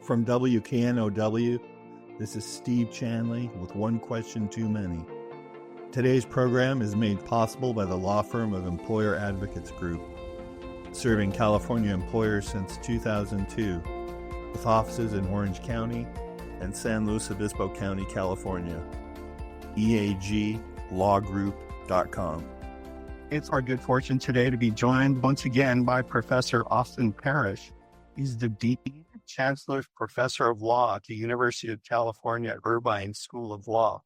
From WKNOW, this is Steve Chanley with One Question Too Many. Today's program is made possible by the law firm of Employer Advocates Group, serving California employers since 2002, with offices in Orange County and San Luis Obispo County, California. eaglawgroup.com. It's our good fortune today to be joined once again by Professor Austen Parrish. He's the Dean, Chancellor, Professor of Law at the University of California at Irvine School of Law.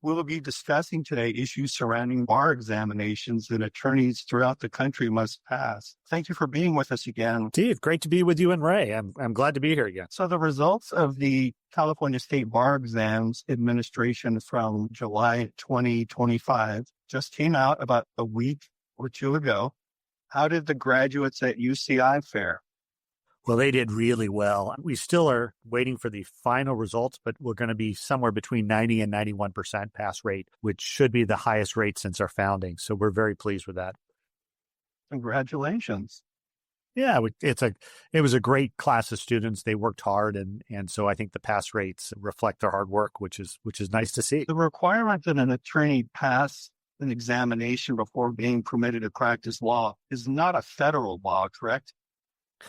We'll be discussing today issues surrounding bar examinations that attorneys throughout the country must pass. Thank you for being with us again. Steve, great to be with you and Ray. I'm glad to be here again. So the results of the California State Bar Exams Administration from July 2025 just came out about a week or two ago. How did the graduates at UCI fare? Well, they did really well. We still are waiting for the final results, but we're going to be somewhere between 90 and 91% pass rate, which should be the highest rate since our founding. So we're very pleased with that. Congratulations. Yeah, it was a great class of students. They worked hard, and so I think the pass rates reflect their hard work, which is nice to see. The requirement that an attorney pass an examination before being permitted to practice law is not a federal law, correct?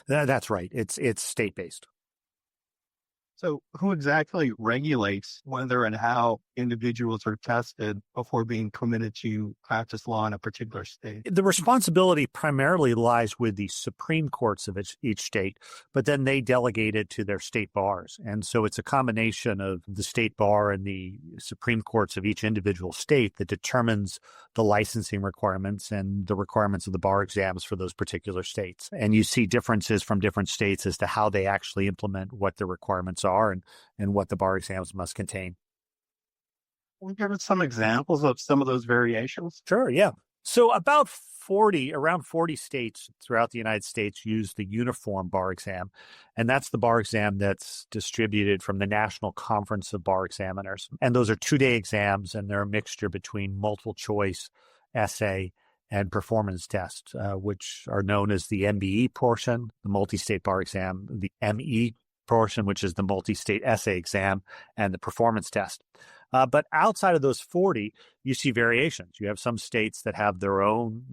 That's right. It's state-based. So who exactly regulates whether and how individuals are tested before being permitted to practice law in a particular state? The responsibility primarily lies with the Supreme Courts of each state, but then they delegate it to their state bars. And so it's a combination of the state bar and the Supreme Courts of each individual state that determines the licensing requirements and the requirements of the bar exams for those particular states. And you see differences from different states as to how they actually implement what the requirements are and what the bar exams must contain. Can you give us some examples of some of those variations? Sure, yeah. So around 40 states throughout the United States use the uniform bar exam, and that's the bar exam that's distributed from the National Conference of Bar Examiners. And those are 2-day exams, and they're a mixture between multiple choice, essay, and performance test, which are known as the MBE portion, the multi-state bar exam, the ME portion, which is the multi-state essay exam, and the performance test. But outside of those 40, you see variations. You have some states that have their own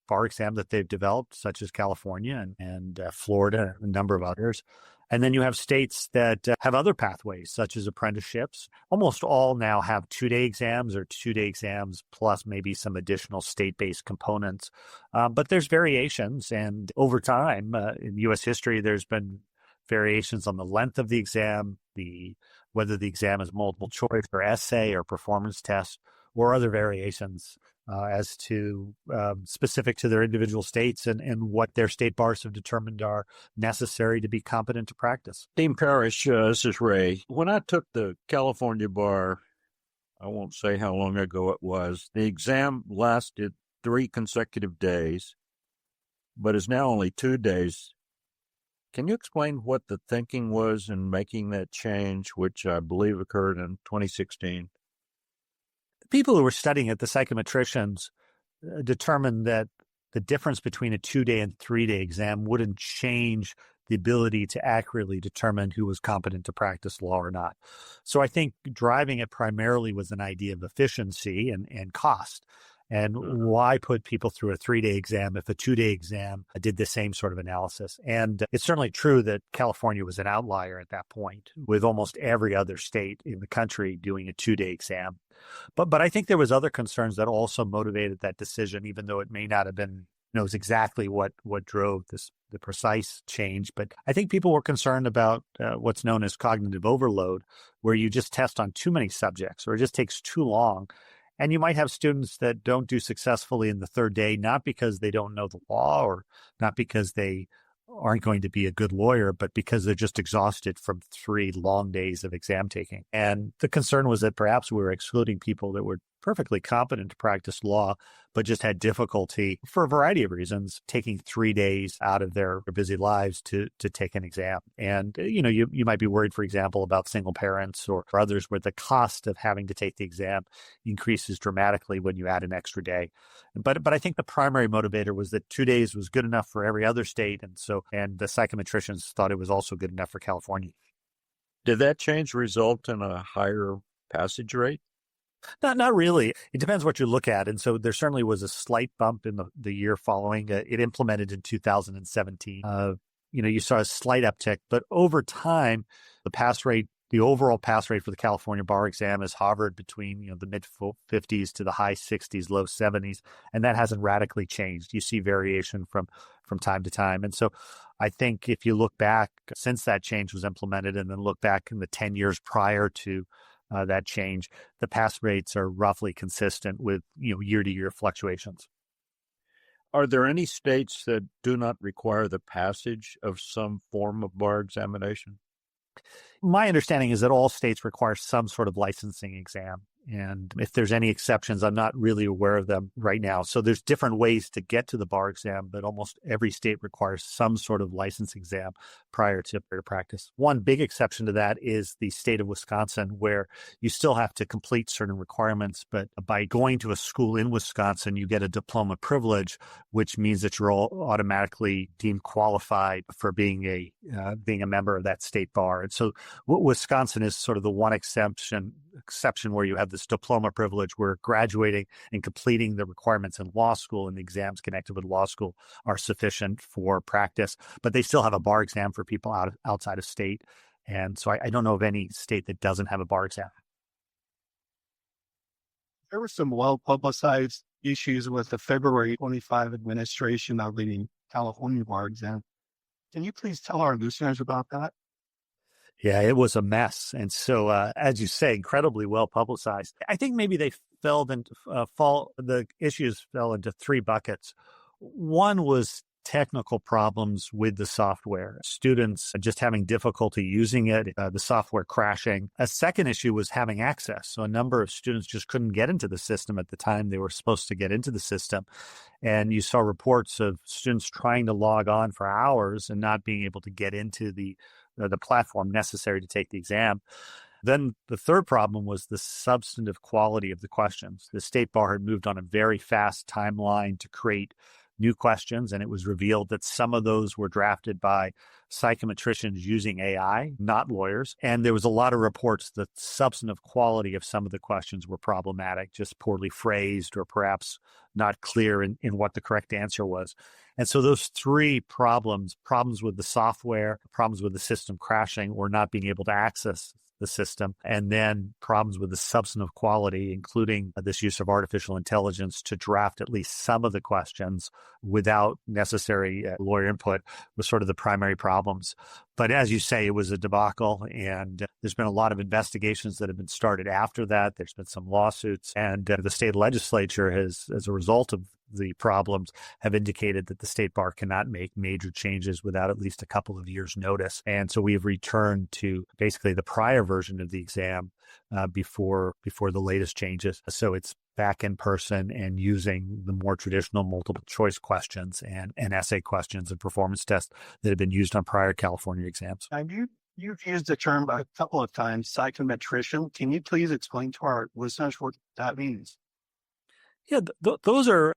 bar exam that they've developed, such as California and Florida, and a number of others. And then you have states that have other pathways, such as apprenticeships. Almost all now have 2-day exams or 2-day exams plus maybe some additional state-based components. But there's variations. And over time, in U.S. history, there's been variations on the length of the exam, whether the exam is multiple choice or essay or performance test, or other variations as to specific to their individual states and what their state bars have determined are necessary to be competent to practice. Dean Parrish, this is Ray. When I took the California bar, I won't say how long ago it was, the exam lasted 3 consecutive days, but is now only 2 days. Can you explain what the thinking was in making that change, which I believe occurred in 2016? People who were studying it, the psychometricians, determined that the difference between a 2-day and 3-day exam wouldn't change the ability to accurately determine who was competent to practice law or not. So I think driving it primarily was an idea of efficiency and cost. And why put people through a 3-day exam if a 2-day exam did the same sort of analysis? And it's certainly true that California was an outlier at that point, with almost every other state in the country doing a 2-day exam. But I think there was other concerns that also motivated that decision, even though it may not have been knows exactly what drove the precise change. But I think people were concerned about what's known as cognitive overload, where you just test on too many subjects or it just takes too long. And you might have students that don't do successfully in the 3rd day, not because they don't know the law or not because they aren't going to be a good lawyer, but because they're just exhausted from 3 long days of exam taking. And the concern was that perhaps we were excluding people that were perfectly competent to practice law, but just had difficulty for a variety of reasons taking 3 days out of their busy lives to take an exam. And, you might be worried, for example, about single parents or others where the cost of having to take the exam increases dramatically when you add an extra day. But I think the primary motivator was that 2 days was good enough for every other state. And the psychometricians thought it was also good enough for California. Did that change result in a higher passage rate? Not really. It depends what you look at. And so there certainly was a slight bump in the year following. It implemented in 2017. You saw a slight uptick, but over time, the overall pass rate for the California bar exam has hovered between, the mid 50s to the high 60s, low 70s, and that hasn't radically changed. You see variation from time to time. And so I think if you look back since that change was implemented and then look back in the 10 years prior to that change, the pass rates are roughly consistent with, year-to-year fluctuations. Are there any states that do not require the passage of some form of bar examination? My understanding is that all states require some sort of licensing exam. And if there's any exceptions, I'm not really aware of them right now. So there's different ways to get to the bar exam, but almost every state requires some sort of license exam prior to practice. One big exception to that is the state of Wisconsin, where you still have to complete certain requirements, but by going to a school in Wisconsin, you get a diploma privilege, which means that you're all automatically deemed qualified for being a member of that state bar. And so Wisconsin is sort of the one exception where you have this diploma privilege, where graduating and completing the requirements in law school and the exams connected with law school are sufficient for practice, but they still have a bar exam for people outside of state. And so I don't know of any state that doesn't have a bar exam. There were some well-publicized issues with the February 25 administration of the California bar exam. Can you please tell our listeners about that? Yeah, it was a mess. And so, as you say, incredibly well publicized. I think maybe the issues fell into three buckets. One was technical problems with the software, students just having difficulty using it, the software crashing. A second issue was having access. So a number of students just couldn't get into the system at the time they were supposed to get into the system. And you saw reports of students trying to log on for hours and not being able to get into the platform necessary to take the exam. Then the third problem was the substantive quality of the questions. The State Bar had moved on a very fast timeline to create new questions, and it was revealed that some of those were drafted by psychometricians using AI, not lawyers. And there was a lot of reports that substantive quality of some of the questions were problematic, just poorly phrased or perhaps not clear in what the correct answer was. And so those three problems with the software, problems with the system crashing or not being able to access the system, and then problems with the substantive quality, including this use of artificial intelligence to draft at least some of the questions without necessary lawyer input, was sort of the primary problems. But as you say, it was a debacle, and there's been a lot of investigations that have been started after that. There's been some lawsuits, and the state legislature has, as a result of the problems, have indicated that the State Bar cannot make major changes without at least a couple of years' notice. And so we have returned to basically the prior version of the exam before the latest changes. So it's back in person and using the more traditional multiple choice questions and essay questions and performance tests that have been used on prior California exams. You've used the term a couple of times, psychometrician. Can you please explain to our listeners what that means? Yeah, those are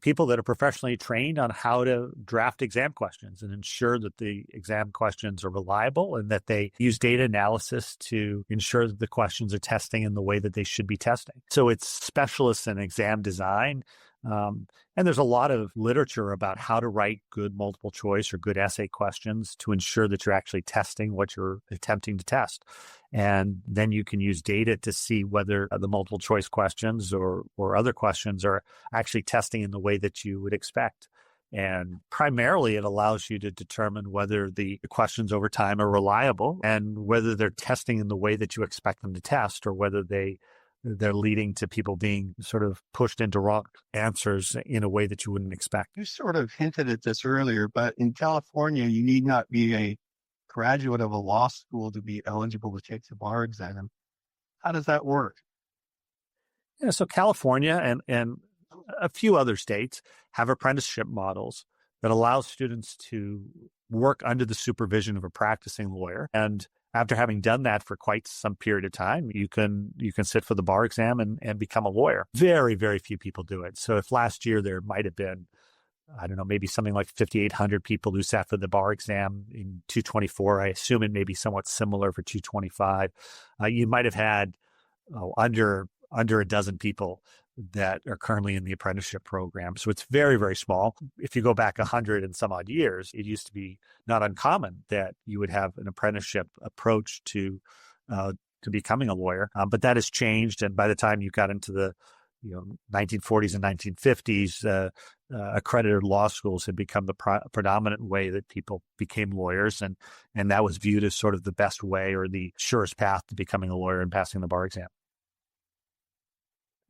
people that are professionally trained on how to draft exam questions and ensure that the exam questions are reliable and that they use data analysis to ensure that the questions are testing in the way that they should be testing. So it's specialists in exam design. And there's a lot of literature about how to write good multiple choice or good essay questions to ensure that you're actually testing what you're attempting to test. And then you can use data to see whether the multiple choice questions or other questions are actually testing in the way that you would expect. And primarily, it allows you to determine whether the questions over time are reliable and whether they're testing in the way that you expect them to test, or whether they're leading to people being sort of pushed into wrong answers in a way that you wouldn't expect. You sort of hinted at this earlier, but in California, you need not be a graduate of a law school to be eligible to take the bar exam. How does that work? Yeah, so California and a few other states have apprenticeship models that allow students to work under the supervision of a practicing lawyer. And after having done that for quite some period of time, you can sit for the bar exam and become a lawyer. Very, very few people do it. So if last year there might have been, I don't know, maybe something like 5,800 people who sat for the bar exam in 224, I assume it may be somewhat similar for 225. You might have had under a dozen people that are currently in the apprenticeship program. So it's very, very small. If you go back 100 and some odd years, it used to be not uncommon that you would have an apprenticeship approach to becoming a lawyer. But that has changed. And by the time you got into the 1940s and 1950s, accredited law schools had become the predominant way that people became lawyers. And that was viewed as sort of the best way or the surest path to becoming a lawyer and passing the bar exam.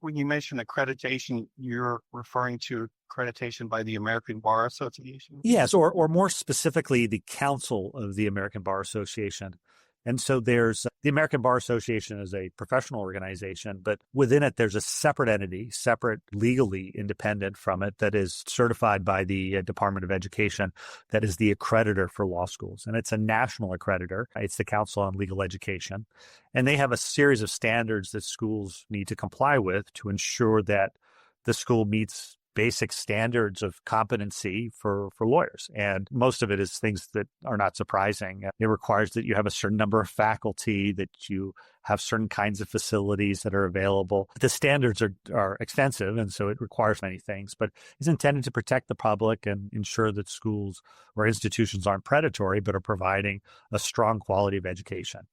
When you mention accreditation, you're referring to accreditation by the American Bar Association? Yes, or more specifically, the Council of the American Bar Association. And so there's the American Bar Association is a professional organization, but within it, there's a separate entity, separate legally independent from it, that is certified by the Department of Education, that is the accreditor for law schools. And it's a national accreditor. It's the Council on Legal Education. And they have a series of standards that schools need to comply with to ensure that the school meets basic standards of competency for lawyers. And most of it is things that are not surprising. It requires that you have a certain number of faculty, that you have certain kinds of facilities that are available. The standards are extensive, and so it requires many things, but it's intended to protect the public and ensure that schools or institutions aren't predatory, but are providing a strong quality of education.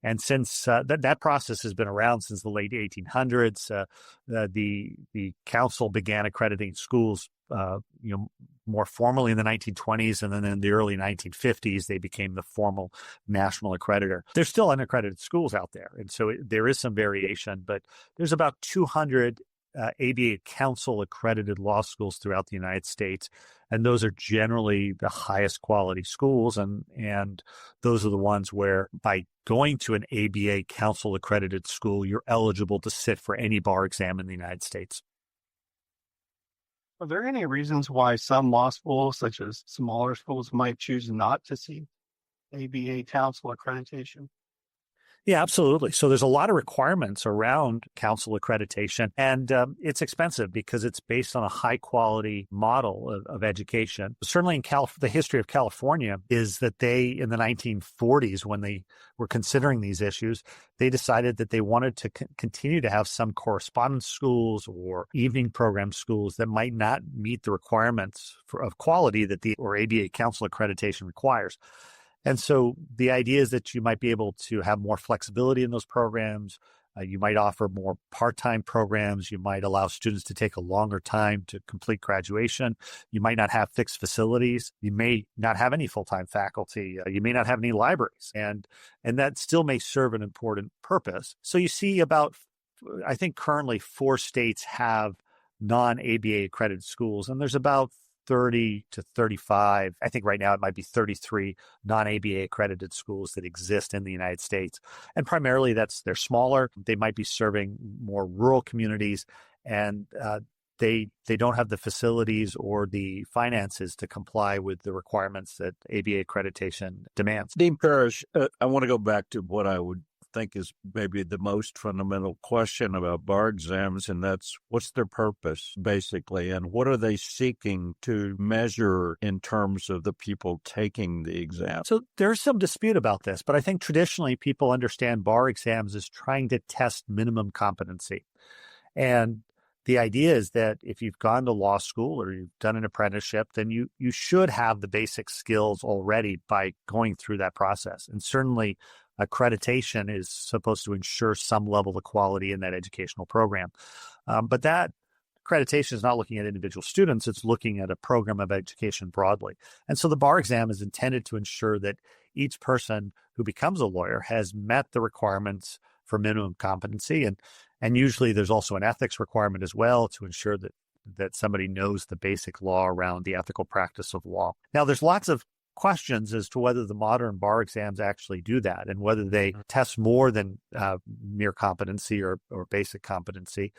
And since that process has been around since the late 1800s, the council began accrediting schools, more formally in the 1920s, and then in the early 1950s, they became the formal national accreditor. There's still unaccredited schools out there, and so there is some variation, but there's about 200 ABA council accredited law schools throughout the United States. And those are generally the highest quality schools. And those are the ones where by going to an ABA council accredited school, you're eligible to sit for any bar exam in the United States. Are there any reasons why some law schools, such as smaller schools, might choose not to seek ABA council accreditation? Yeah, absolutely. So there's a lot of requirements around council accreditation, and it's expensive because it's based on a high-quality model of education. Certainly in the history of California is that they, in the 1940s, when they were considering these issues, they decided that they wanted to continue to have some correspondence schools or evening program schools that might not meet the requirements of quality that the ABA council accreditation requires. And so the idea is that you might be able to have more flexibility in those programs. You might offer more part-time programs. You might allow students to take a longer time to complete graduation. You might not have fixed facilities. You may not have any full-time faculty. You may not have any libraries. And that still may serve an important purpose. So you see about, I think currently 4 states have non-ABA accredited schools, and there's about 30 to 35, I think right now it might be 33 non-ABA accredited schools that exist in the United States. And primarily they're smaller. They might be serving more rural communities, and they don't have the facilities or the finances to comply with the requirements that ABA accreditation demands. Dean Parrish, I want to go back to what I would think is maybe the most fundamental question about bar exams, and that's what's their purpose, basically, and what are they seeking to measure in terms of the people taking the exam? So there's some dispute about this, but I think traditionally people understand bar exams as trying to test minimum competency. And the idea is that if you've gone to law school or you've done an apprenticeship, then you should have the basic skills already by going through that process. And certainly accreditation is supposed to ensure some level of quality in that educational program. But that accreditation is not looking at individual students, it's looking at a program of education broadly. And so the bar exam is intended to ensure that each person who becomes a lawyer has met the requirements for minimum competency. And usually there's also an ethics requirement as well to ensure that somebody knows the basic law around the ethical practice of law. Now, there's lots of questions as to whether the modern bar exams actually do that and whether they test more than mere competency or basic competency.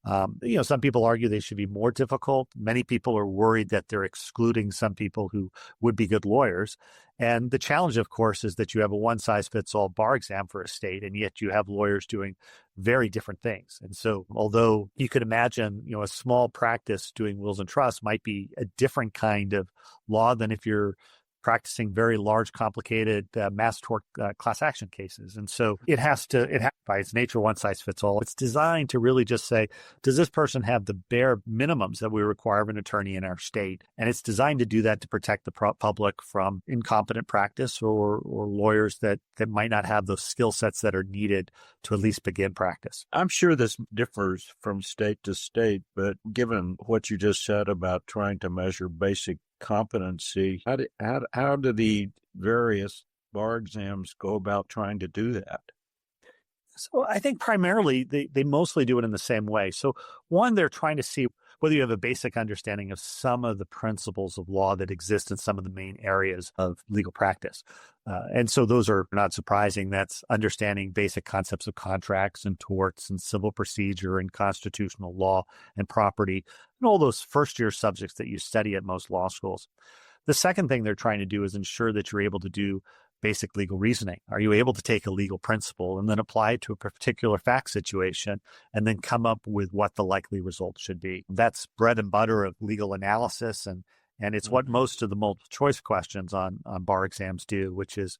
Some people argue they should be more difficult. Many people are worried that they're excluding some people who would be good lawyers. And the challenge, of course, is that you have a one-size-fits-all bar exam for a state, and yet you have lawyers doing very different things. And so although you could imagine, a small practice doing wills and trusts might be a different kind of law than if you're practicing very large, complicated mass tort class action cases. And so it has by its nature, one size fits all. It's designed to really just say, does this person have the bare minimums that we require of an attorney in our state? And it's designed to do that to protect the public from incompetent practice or lawyers that might not have those skill sets that are needed to at least begin practice. I'm sure this differs from state to state, but given what you just said about trying to measure basic competency, how do the various bar exams go about trying to do that? So I think primarily they mostly do it in the same way. So one, they're trying to see whether you have a basic understanding of some of the principles of law that exist in some of the main areas of legal practice. And so those are not surprising. That's understanding basic concepts of contracts and torts and civil procedure and constitutional law and property and all those first-year subjects that you study at most law schools. The second thing they're trying to do is ensure that you're able to do basic legal reasoning. Are you able to take a legal principle and then apply it to a particular fact situation and then come up with what the likely result should be? That's bread and butter of legal analysis, and it's what most of the multiple choice questions on bar exams do, which is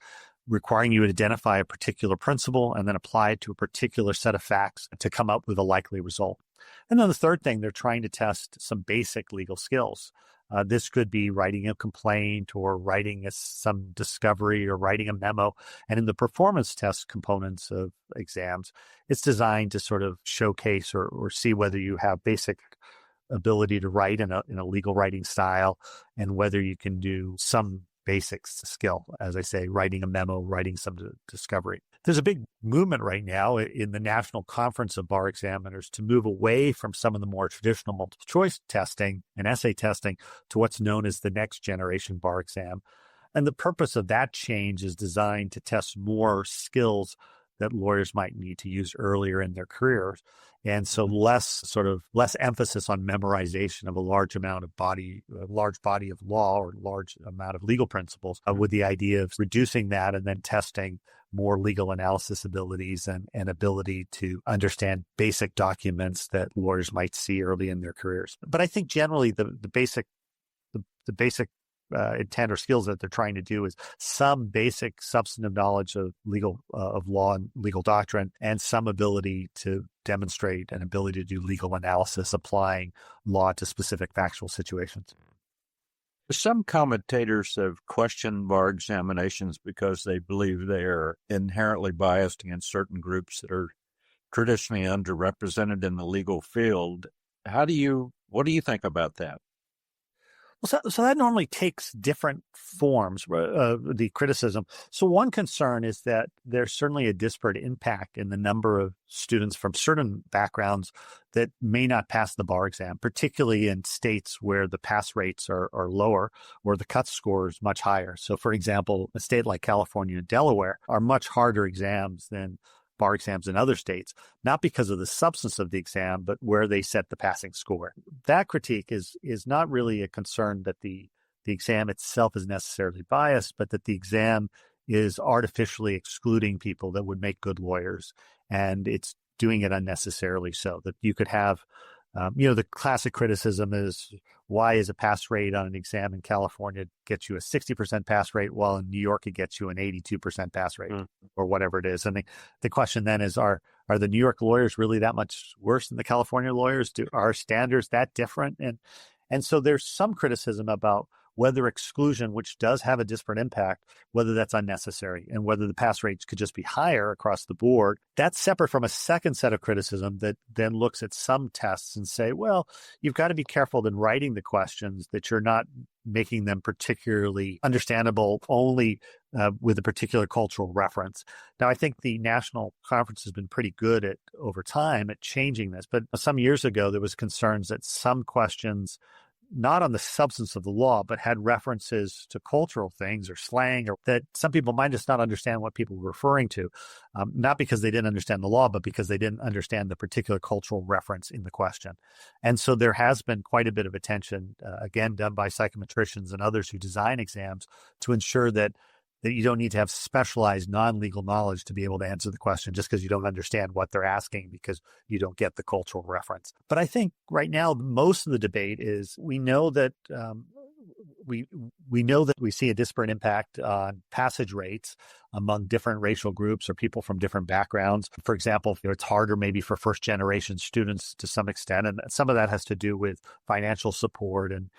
requiring you to identify a particular principle and then apply it to a particular set of facts to come up with a likely result. And then the third thing, they're trying to test some basic legal skills. This could be writing a complaint or writing some discovery or writing a memo. And in the performance test components of exams, it's designed to sort of showcase or see whether you have basic ability to write in a legal writing style and whether you can do some basic skill, as I say, writing a memo, writing some discovery. There's a big movement right now in the National Conference of Bar Examiners to move away from some of the more traditional multiple choice testing and essay testing to what's known as the next generation bar exam. And the purpose of that change is designed to test more skills that lawyers might need to use earlier in their careers. And so less emphasis on memorization of a large body of law or large amount of legal principles, with the idea of reducing that and then testing more legal analysis abilities and ability to understand basic documents that lawyers might see early in their careers. But I think generally the basic intent or skills that they're trying to do is some basic substantive knowledge of of law and legal doctrine, and some ability to demonstrate an ability to do legal analysis applying law to specific factual situations. Some commentators have questioned bar examinations because they believe they are inherently biased against certain groups that are traditionally underrepresented in the legal field. What do you think about that? Well, so that normally takes different forms, the criticism. So one concern is that there's certainly a disparate impact in the number of students from certain backgrounds that may not pass the bar exam, particularly in states where the pass rates are lower or the cut score is much higher. So, for example, a state like California and Delaware are much harder exams than bar exams in other states, not because of the substance of the exam, but where they set the passing score. That critique is not really a concern that the exam itself is necessarily biased, but that the exam is artificially excluding people that would make good lawyers, and it's doing it unnecessarily so. That you could have, the classic criticism is, why is a pass rate on an exam in California get you a 60% pass rate, while in New York it gets you an 82% pass rate, or whatever it is? And the question then is, are the New York lawyers really that much worse than the California lawyers? Are standards that different? And so there's some criticism about whether exclusion, which does have a disparate impact, whether that's unnecessary and whether the pass rates could just be higher across the board. That's separate from a second set of criticism that then looks at some tests and say, well, you've got to be careful in writing the questions that you're not making them particularly understandable only with a particular cultural reference. Now, I think the national conference has been pretty good over time at changing this, but some years ago there was concerns that some questions not on the substance of the law, but had references to cultural things or slang, or that some people might just not understand what people were referring to, not because they didn't understand the law, but because they didn't understand the particular cultural reference in the question. And so there has been quite a bit of attention, again, done by psychometricians and others who design exams to ensure that you don't need to have specialized non-legal knowledge to be able to answer the question just because you don't understand what they're asking because you don't get the cultural reference. But I think right now, most of the debate is we know that we see a disparate impact on passage rates among different racial groups or people from different backgrounds. For example, it's harder maybe for first-generation students to some extent, and some of that has to do with financial support and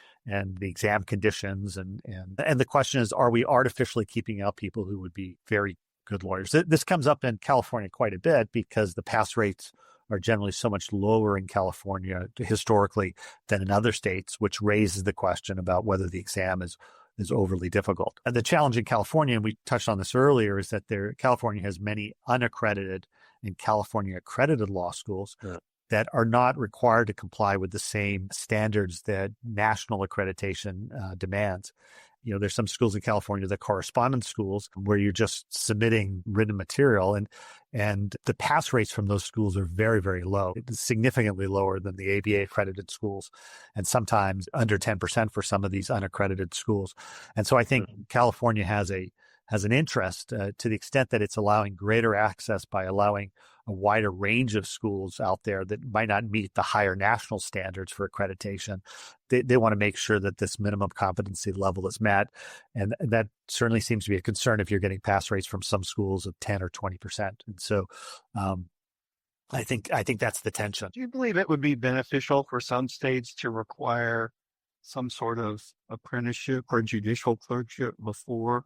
the exam conditions. And the question is, are we artificially keeping out people who would be very good lawyers? This comes up in California quite a bit because the pass rates are generally so much lower in California historically than in other states, which raises the question about whether the exam is overly difficult. And the challenge in California, and we touched on this earlier, is that California has many unaccredited and California accredited law schools that are not required to comply with the same standards that national accreditation demands. There's some schools in California, the correspondence schools, where you're just submitting written material, and the pass rates from those schools are very, very low. It's significantly lower than the ABA accredited schools, and sometimes under 10% for some of these unaccredited schools. And so I think California has an interest to the extent that it's allowing greater access by allowing a wider range of schools out there that might not meet the higher national standards for accreditation. They want to make sure that this minimum competency level is met. And that certainly seems to be a concern if you're getting pass rates from some schools of 10 or 20%. And so I think that's the tension. Do you believe it would be beneficial for some states to require some sort of apprenticeship or judicial clerkship before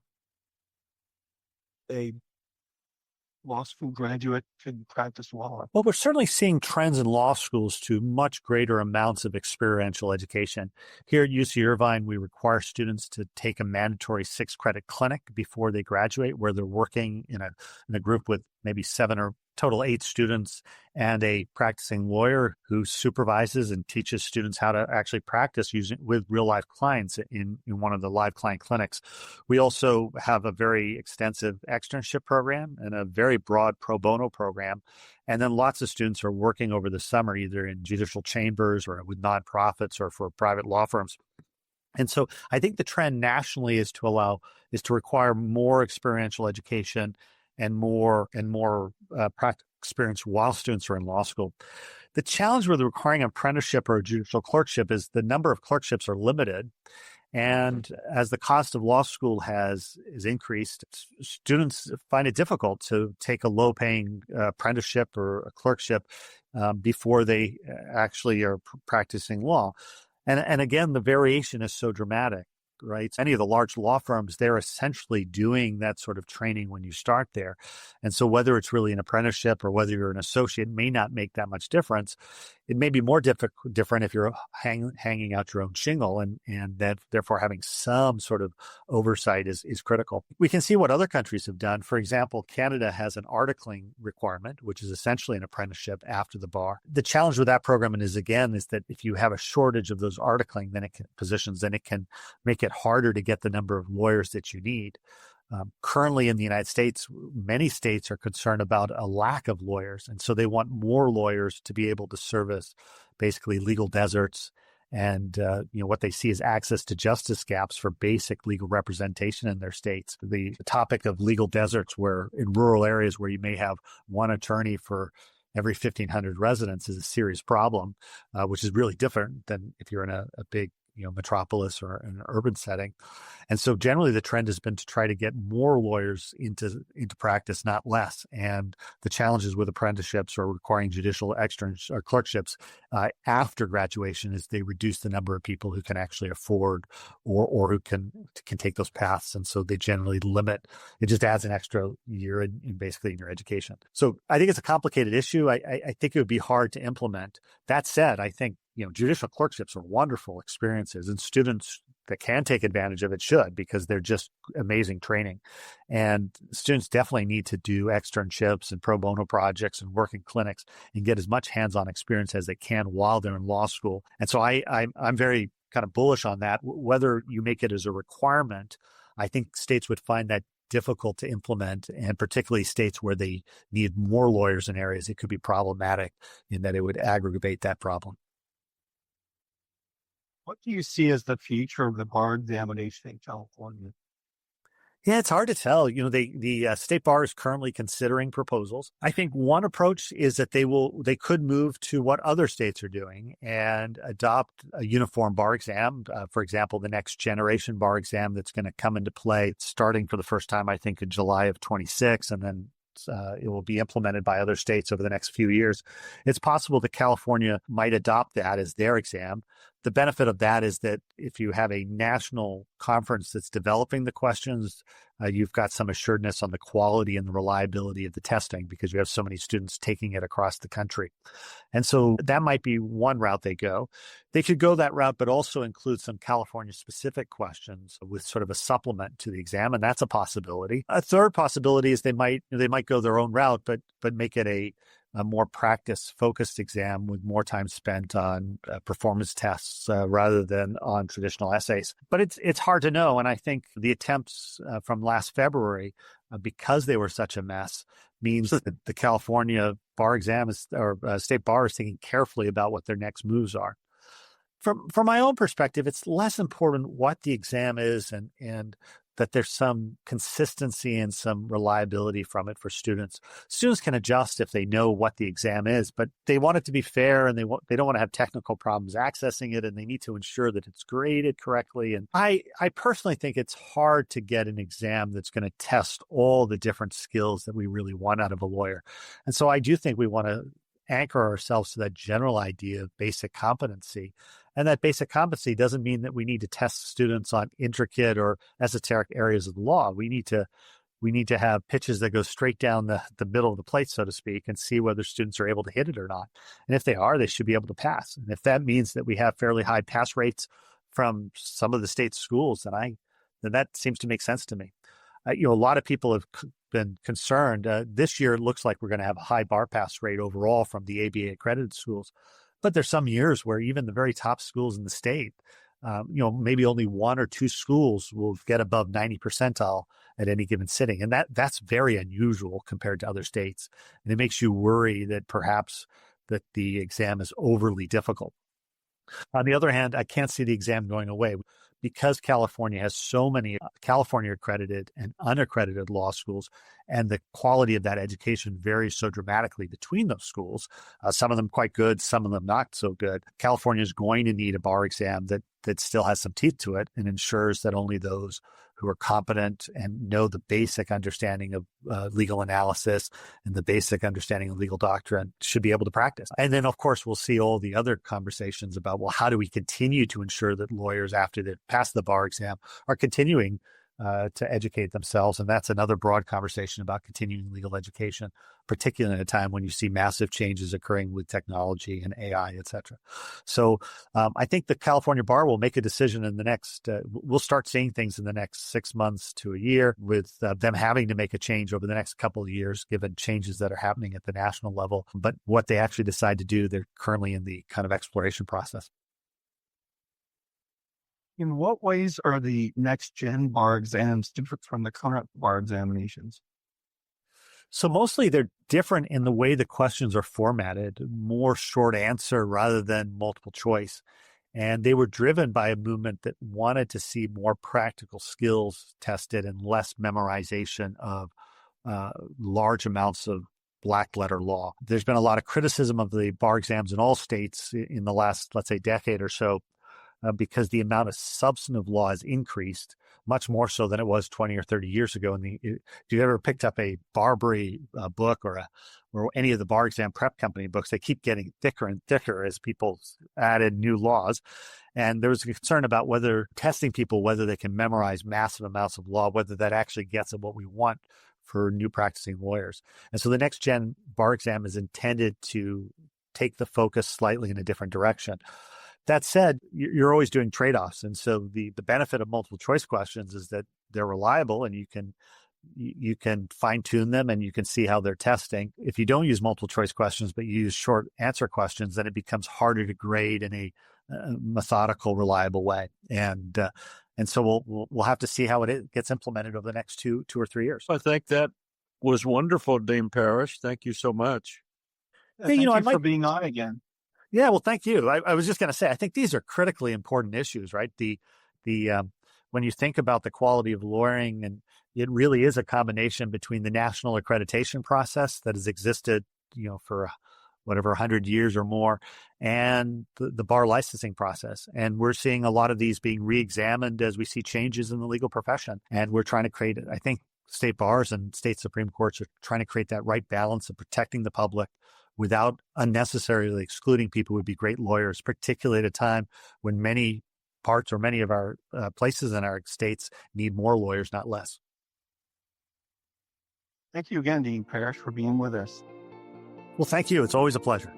a law school graduate could practice law? Well, we're certainly seeing trends in law schools to much greater amounts of experiential education. Here at UC Irvine, we require students to take a mandatory 6-credit clinic before they graduate, where they're working in a group with maybe 7 or total 8 students and a practicing lawyer who supervises and teaches students how to actually practice with real life clients in one of the live client clinics. We also have a very extensive externship program and a very broad pro bono program. And then lots of students are working over the summer, either in judicial chambers or with nonprofits or for private law firms. And so I think the trend nationally is to require more experiential education and more practical experience while students are in law school. The challenge with requiring apprenticeship or judicial clerkship is the number of clerkships are limited. And as the cost of law school is increased, students find it difficult to take a low-paying apprenticeship or a clerkship before they actually are practicing law. And again, the variation is so dramatic. Right? Any of the large law firms, they're essentially doing that sort of training when you start there. And so whether it's really an apprenticeship or whether you're an associate may not make that much difference. It may be more different if you're hanging out your own shingle, and that therefore having some sort of oversight is critical. We can see what other countries have done. For example, Canada has an articling requirement, which is essentially an apprenticeship after the bar. The challenge with that program is that if you have a shortage of those articling positions, then it can make it harder to get the number of lawyers that you need. Currently in the United States, many states are concerned about a lack of lawyers. And so they want more lawyers to be able to service basically legal deserts. And what they see is access to justice gaps for basic legal representation in their states. The topic of legal deserts, where in rural areas where you may have one attorney for every 1,500 residents, is a serious problem, which is really different than if you're in a big metropolis or an urban setting. And so generally the trend has been to try to get more lawyers into practice, not less. And the challenges with apprenticeships or requiring judicial externs or clerkships after graduation is they reduce the number of people who can actually afford or who can take those paths. And so they generally limit, it just adds an extra year in your education. So I think it's a complicated issue. I think it would be hard to implement. That said, I think judicial clerkships are wonderful experiences, and students that can take advantage of it should, because they're just amazing training. And students definitely need to do externships and pro bono projects and work in clinics and get as much hands-on experience as they can while they're in law school. And so I'm very kind of bullish on that. Whether you make it as a requirement, I think states would find that difficult to implement, and particularly states where they need more lawyers in areas, it could be problematic in that it would aggravate that problem. What do you see as the future of the bar examination in California? Yeah, it's hard to tell. The state bar is currently considering proposals. I think one approach is that they could move to what other states are doing and adopt a uniform bar exam. For example, the next generation bar exam that's going to come into play starting for the first time, I think, in July of 26, and then it will be implemented by other states over the next few years. It's possible that California might adopt that as their exam. The benefit of that is that if you have a national conference that's developing the questions, you've got some assuredness on the quality and the reliability of the testing because you have so many students taking it across the country. And so that might be one route they go. They could go that route, but also include some California-specific questions with sort of a supplement to the exam, and that's a possibility. A third possibility is they might go their own route, but make it a more practice-focused exam with more time spent on performance tests rather than on traditional essays. But it's hard to know, and I think the attempts from last February, because they were such a mess, means that the California bar exam state bar is thinking carefully about what their next moves are. From my own perspective, it's less important what the exam is and that there's some consistency and some reliability from it for students. Students can adjust if they know what the exam is, but they want it to be fair and they don't want to have technical problems accessing it, and they need to ensure that it's graded correctly. And I personally think it's hard to get an exam that's going to test all the different skills that we really want out of a lawyer. And so I do think we want to anchor ourselves to that general idea of basic competency. And that basic competency doesn't mean that we need to test students on intricate or esoteric areas of the law. We need to have pitches that go straight down the middle of the plate, so to speak, and see whether students are able to hit it or not. And if they are, they should be able to pass. And if that means that we have fairly high pass rates from some of the state schools, then that seems to make sense to me. A lot of people have been concerned. This year, it looks like we're going to have a high bar pass rate overall from the ABA accredited schools. But there's some years where even the very top schools in the state, maybe only one or two schools will get above 90 percentile at any given sitting. And that's very unusual compared to other states. And it makes you worry that perhaps that the exam is overly difficult. On the other hand, I can't see the exam going away. Because California has so many California accredited and unaccredited law schools, and the quality of that education varies so dramatically between those schools, some of them quite good, some of them not so good. California is going to need a bar exam that still has some teeth to it and ensures that only those who are competent and know the basic understanding of legal analysis and the basic understanding of legal doctrine should be able to practice. And then, of course, we'll see all the other conversations about, well, how do we continue to ensure that lawyers, after they pass the bar exam, are continuing to educate themselves? And that's another broad conversation about continuing legal education, particularly at a time when you see massive changes occurring with technology and AI, et cetera. So I think the California bar will make a decision in the next, we'll start seeing things in the next 6 months to a year, with them having to make a change over the next couple of years, given changes that are happening at the national level. But what they actually decide to do, they're currently in the kind of exploration process. In what ways are the next-gen bar exams different from the current bar examinations? So mostly they're different in the way the questions are formatted, more short answer rather than multiple choice. And they were driven by a movement that wanted to see more practical skills tested and less memorization of large amounts of black letter law. There's been a lot of criticism of the bar exams in all states in the last, let's say, decade or so, because the amount of substantive law has increased much more so than it was 20 or 30 years ago. If you ever picked up a Barbary book or any of the bar exam prep company books, they keep getting thicker and thicker as people added new laws. And there was a concern about whether testing people, whether they can memorize massive amounts of law, whether that actually gets at what we want for new practicing lawyers. And so the next gen bar exam is intended to take the focus slightly in a different direction. That said, you're always doing trade-offs. And so the benefit of multiple choice questions is that they're reliable and you can fine-tune them and you can see how they're testing. If you don't use multiple choice questions, but you use short answer questions, then it becomes harder to grade in a methodical, reliable way. And so we'll have to see how it gets implemented over the next two or 3 years. I think that was wonderful, Dean Parrish. Thank you so much. Thank you for being on again. Yeah, well, thank you. I was just going to say, I think these are critically important issues, right? The when you think about the quality of lawyering, and it really is a combination between the national accreditation process that has existed, for whatever 100 years or more, and the bar licensing process. And we're seeing a lot of these being re-examined as we see changes in the legal profession. And we're trying to create, I think, state bars and state Supreme Courts are trying to create that right balance of protecting the public without unnecessarily excluding people who would be great lawyers, particularly at a time when many parts or many of our places in our states need more lawyers, not less. Thank you again, Dean Parrish, for being with us. Well, thank you. It's always a pleasure.